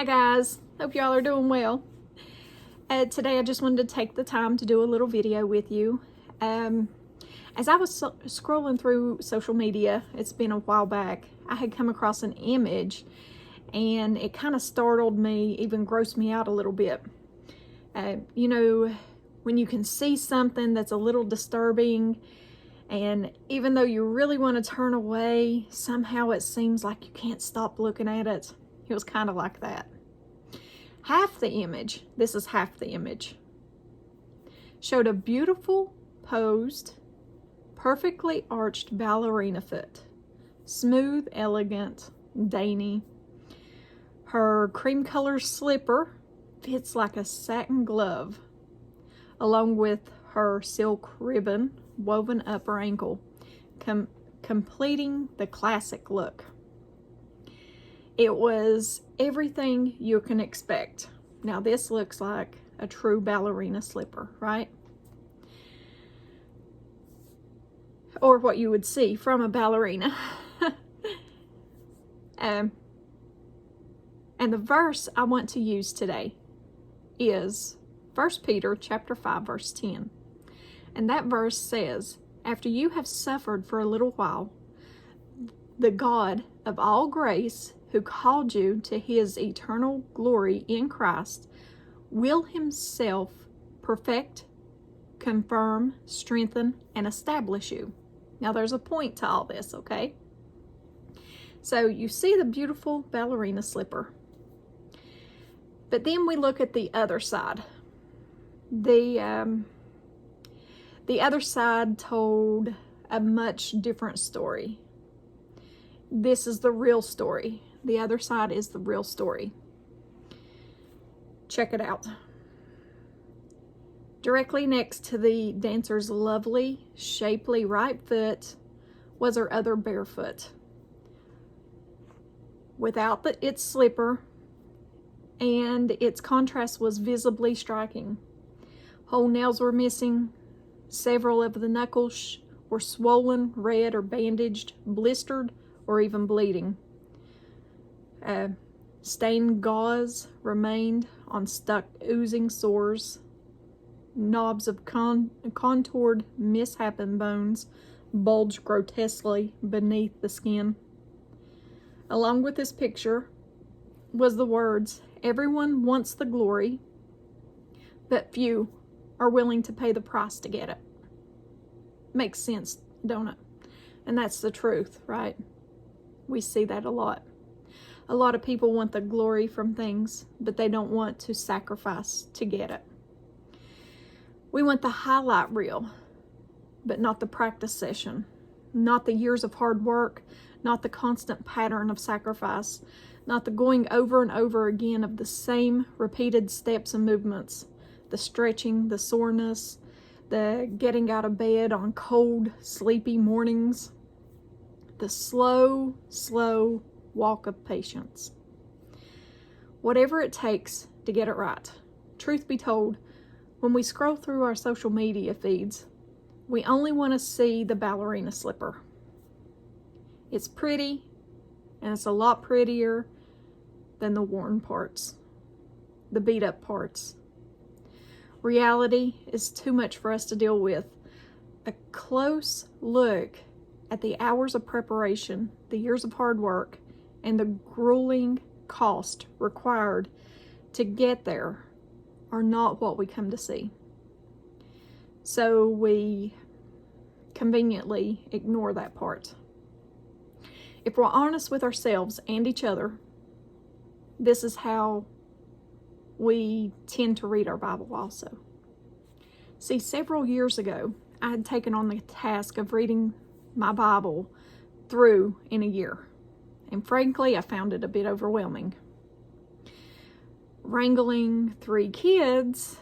Hi guys, hope y'all are doing well. Today I just wanted to take the time to do a little video with you. As I was scrolling through social media, it's been a while back, I had come across an image and it kind of startled me, even grossed me out a little bit. You know, when you can see something that's a little disturbing, and even though you really want to turn away, somehow it seems like you can't stop looking at it. It was kind of like that. Half the image, this is half the image, showed a beautiful, posed, perfectly arched ballerina foot. Smooth, elegant, dainty. Her cream color slipper fits like a satin glove, along with her silk ribbon woven up her ankle, completing the classic look. It was everything you can expect. Now this looks like a true ballerina slipper, right? Or what you would see from a ballerina. And the verse I want to use today is 1 Peter chapter 5, verse 10. And that verse says, "After you have suffered for a little while, the God of all grace, who called you to his eternal glory in Christ, will himself perfect, confirm, strengthen, and establish you." Now there's a point to all this, okay? So you see the beautiful ballerina slipper. But then we look at the other side. The other side told a much different story. This is the real story. The other side is the real story. Check it out. Directly next to the dancer's lovely, shapely right foot was her other bare foot, without its slipper, and its contrast was visibly striking. Whole nails were missing. Several of the knuckles were swollen, red, or bandaged, blistered, or even bleeding. Stained gauze remained on stuck, oozing sores. Knobs of contoured, misshapen bones bulged grotesquely beneath the skin. Along with this picture was the words, "Everyone wants the glory, but few are willing to pay the price to get it." Makes sense, don't it? And that's the truth, right? We see that a lot. A lot of people want the glory from things, but they don't want to sacrifice to get it. We want the highlight reel, but not the practice session, not the years of hard work, not the constant pattern of sacrifice, not the going over and over again of the same repeated steps and movements, the stretching, the soreness, the getting out of bed on cold, sleepy mornings, the slow walk of patience. Whatever it takes to get it right. Truth be told, when we scroll through our social media feeds, we only want to see the ballerina slipper. It's pretty, and it's a lot prettier than the worn parts, the beat up parts. Reality is too much for us to deal with. A close look at the hours of preparation, the years of hard work, and the grueling cost required to get there are not what we come to see. So we conveniently ignore that part. If we're honest with ourselves and each other, this is how we tend to read our Bible also. See, several years ago, I had taken on the task of reading my Bible through in a year. And frankly, I found it a bit overwhelming. Wrangling 3 kids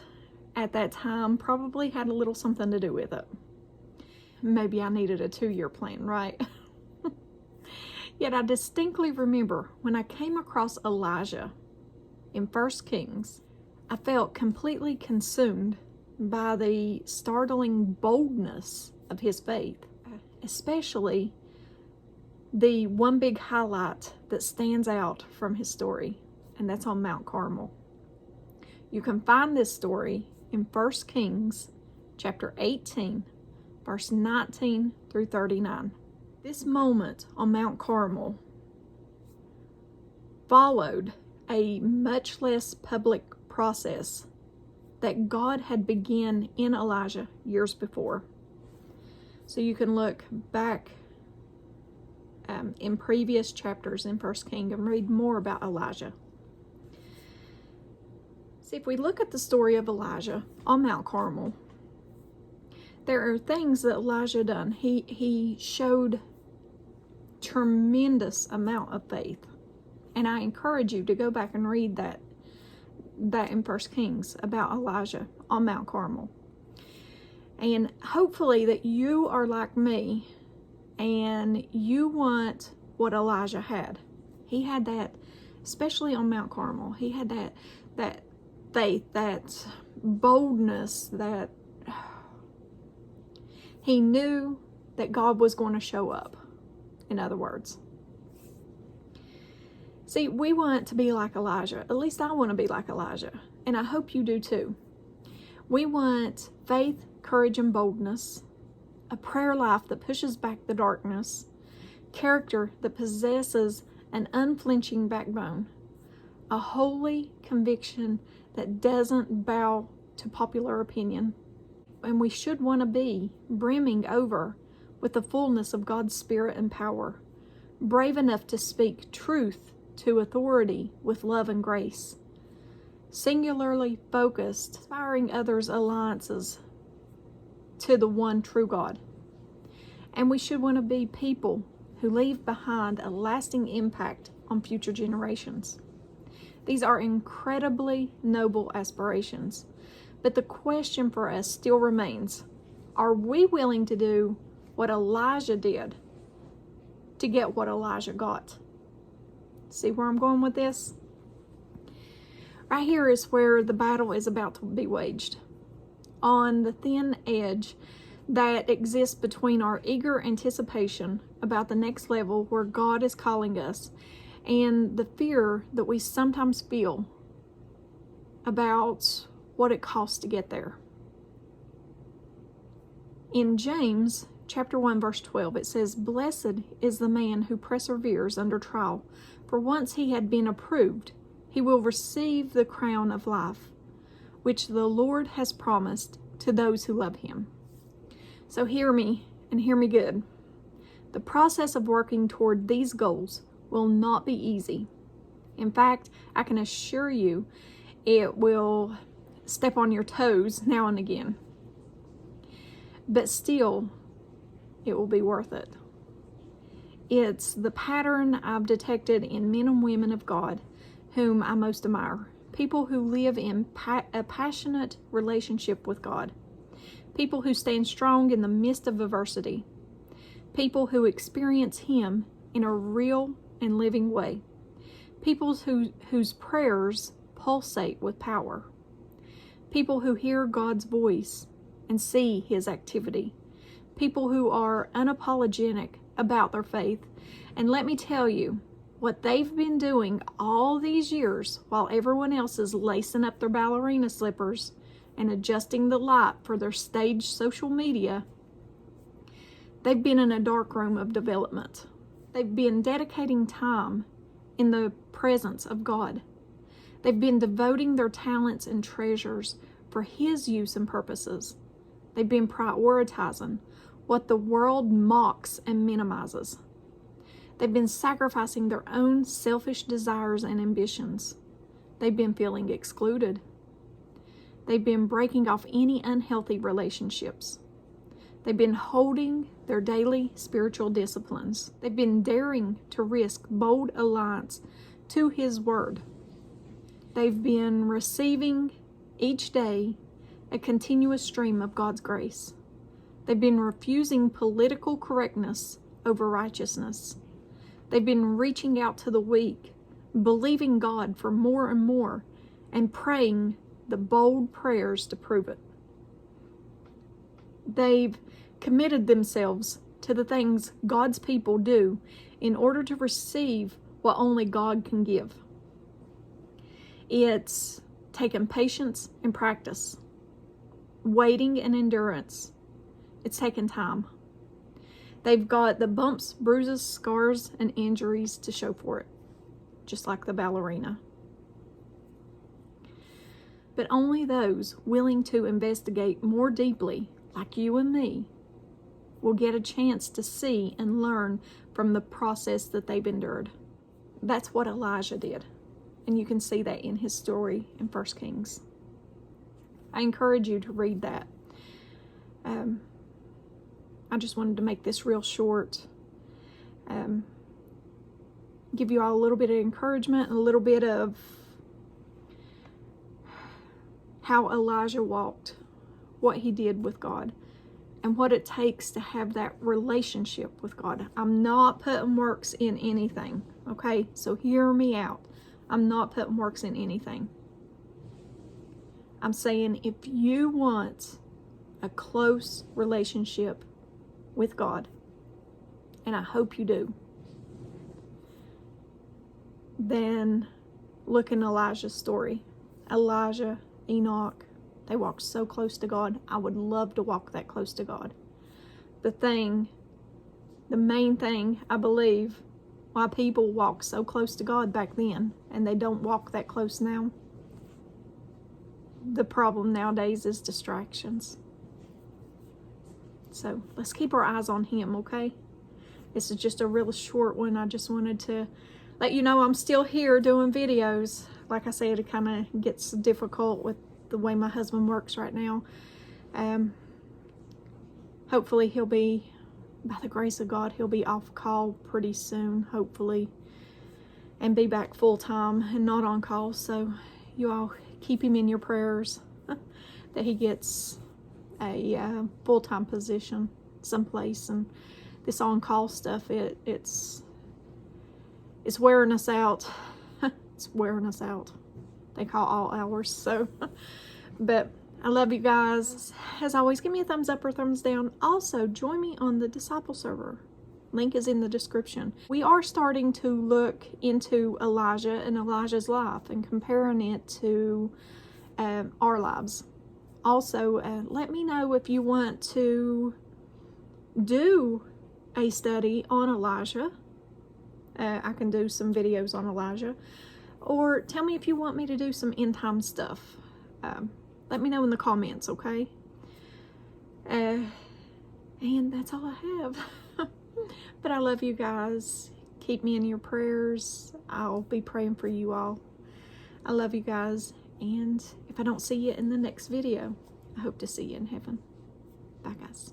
at that time probably had a little something to do with it. Maybe I needed a 2-year plan, right? Yet I distinctly remember when I came across Elijah in 1 Kings, I felt completely consumed by the startling boldness of his faith, especially the one big highlight that stands out from his story. and that's on Mount Carmel. You can find this story in 1 Kings chapter 18, verse 19 through 39. This moment on Mount Carmel followed a much less public process that God had begun in Elijah years before. So you can look back in previous chapters in 1 Kings and read more about Elijah. See, if we look at the story of Elijah on Mount Carmel, there are things that Elijah done. He showed tremendous amount of faith. And I encourage you to go back and read that in 1 Kings about Elijah on Mount Carmel. And hopefully that you are like me and you want what Elijah had. He had that, especially on Mount Carmel. He had that faith, that boldness, that he knew that God was going to show up, in other words. See, we want to be like Elijah. At least I want to be like Elijah. And I hope you do too. We want faith, courage, and boldness, a prayer life that pushes back the darkness, character that possesses an unflinching backbone, a holy conviction that doesn't bow to popular opinion. And we should want to be brimming over with the fullness of God's Spirit and power, brave enough to speak truth to authority with love and grace, singularly focused, inspiring others' alliances to the one true God. And we should want to be people who leave behind a lasting impact on future generations. These are incredibly noble aspirations, but the question for us still remains, are we willing to do what Elijah did to get what Elijah got? See where I'm going with this? Right here is where the battle is about to be waged. On the thin edge that exists between our eager anticipation about the next level where God is calling us and the fear that we sometimes feel about what it costs to get there. In James chapter 1 verse 12 it says, "Blessed is the man who perseveres under trial, for once he had been approved, he will receive the crown of life, which the Lord has promised to those who love him." So hear me, and hear me good. The process of working toward these goals will not be easy. In fact, I can assure you it will step on your toes now and again. But still, it will be worth it. It's the pattern I've detected in men and women of God whom I most admire. People who live in a passionate relationship with God. People who stand strong in the midst of adversity. People who experience Him in a real and living way. People whose prayers pulsate with power. People who hear God's voice and see His activity. People who are unapologetic about their faith. And let me tell you, what they've been doing all these years while everyone else is lacing up their ballerina slippers and adjusting the light for their staged social media, they've been in a dark room of development. They've been dedicating time in the presence of God. They've been devoting their talents and treasures for His use and purposes. They've been prioritizing what the world mocks and minimizes. They've been sacrificing their own selfish desires and ambitions. They've been feeling excluded. They've been breaking off any unhealthy relationships. They've been holding their daily spiritual disciplines. They've been daring to risk bold alliance to His Word. They've been receiving each day a continuous stream of God's grace. They've been refusing political correctness over righteousness. They've been reaching out to the weak, believing God for more and more, and praying the bold prayers to prove it. They've committed themselves to the things God's people do in order to receive what only God can give. It's taken patience and practice, waiting and endurance. It's taken time. They've got the bumps, bruises, scars, and injuries to show for it, just like the ballerina. But only those willing to investigate more deeply, like you and me, will get a chance to see and learn from the process that they've endured. That's what Elijah did. And you can see that in his story in 1 Kings. I encourage you to read that. I just wanted to make this real short. Give you all a little bit of encouragement and a little bit of how Elijah walked, what he did with God, and what it takes to have that relationship with God. I'm not putting works in anything, okay? So hear me out. I'm not putting works in anything. I'm saying if you want a close relationship with God, and I hope you do, then look in Elijah's story. Elijah, Enoch, they walked so close to God. I would love to walk that close to God. The main thing, I believe, why people walk so close to God back then and they don't walk that close now, the problem nowadays is distractions. So let's keep our eyes on Him, okay? This is just a real short one. I just wanted to let you know I'm still here doing videos. Like I said, it kind of gets difficult with the way my husband works right now. Hopefully he'll be, by the grace of God, he'll be off call pretty soon, hopefully, and be back full time and not on call. So you all keep him in your prayers that he gets a full-time position someplace. And this on-call stuff, it's wearing us out. It's wearing us out. They call all hours. So but I love you guys. As always, give me a thumbs up or thumbs down. Also, join me on the Disciple server. Link is in the description. We are starting to look into Elijah and Elijah's life and comparing it to our lives. Also, let me know if you want to do a study on Elijah. I can do some videos on Elijah. Or tell me if you want me to do some end time stuff. Let me know in the comments, okay? And that's all I have. But I love you guys. Keep me in your prayers. I'll be praying for you all. I love you guys. And if I don't see you in the next video, I hope to see you in heaven. Bye, guys.